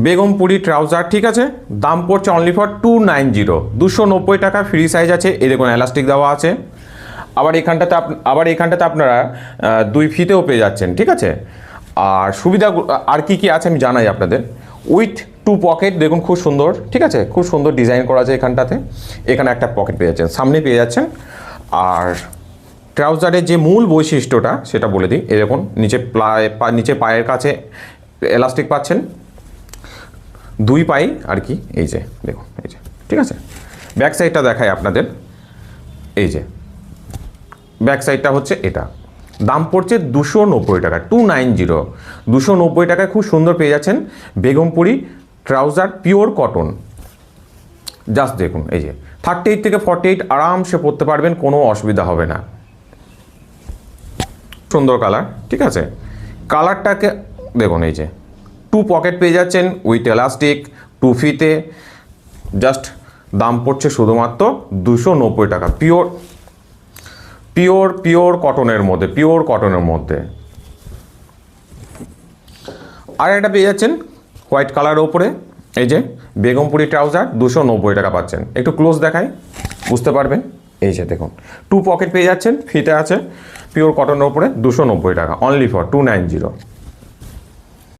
Begumpuri trouser, ঠিক আছে, দাম পড়ছে অনলি ফর 290, 290 টাকা, ফ্রি সাইজ আছে। এই দেখুন এলাস্টিক দেওয়া আছে। আবার এখানটাতে আপনারা 2 ফিতেও পেয়ে যাচ্ছেন, ঠিক আছে। আর সুবিধা আর কি আছে আমি জানাই আপনাদের। উইথ 2 পকেট, দেখুন খুব সুন্দর, ঠিক আছে, খুব সুন্দর ডিজাইন করা আছে এখানটাতে। এখানে একটা পকেট পেয়ে যাচ্ছেন, সামনে পেয়ে যাচ্ছেন। আর ট্রাউজারের যে মূল বৈশিষ্ট্যটা সেটা বলে দিই। এই দেখুন নিচে পায়ের কাছে এলাস্টিক পাচ্ছেন, 2 পাই আর কি। এই যে দেখুন, এই যে, ঠিক আছে। ব্যাক সাইডটা দেখাই আপনাদের। এই যে ব্যাক সাইডটা হচ্ছে এটা। দাম পড়ছে 290 টাকা, 290, 290 টাকায় খুব সুন্দর পেয়ে যাচ্ছেন Begumpuri trouser, pure cotton. Just দেখুন, এই যে 38 থেকে 48 আরামসে পরতে পারবেন, কোনো অসুবিধা হবে না। সুন্দর কালার, ঠিক আছে। কালারটাকে দেখুন, এই যে 2 পকেট পেয়ে যাচ্ছেন উইথ এলাস্টিক, 2 ফিতে। জাস্ট দাম পড়ছে শুধুমাত্র 290 টাকা, পিওর কটনের মধ্যে। আর একটা পেয়ে যাচ্ছেন হোয়াইট কালারের ওপরে, এই যে বেগমপুরি ট্রাউজার, 290 টাকা পাচ্ছেন। একটু ক্লোজ দেখাই, বুঝতে পারবেন। এই যে দেখুন 2 পকেট পেয়ে যাচ্ছেন, ফিতে আছে, পিওর কটনের ওপরে, 290 টাকা, অনলি ফর 290।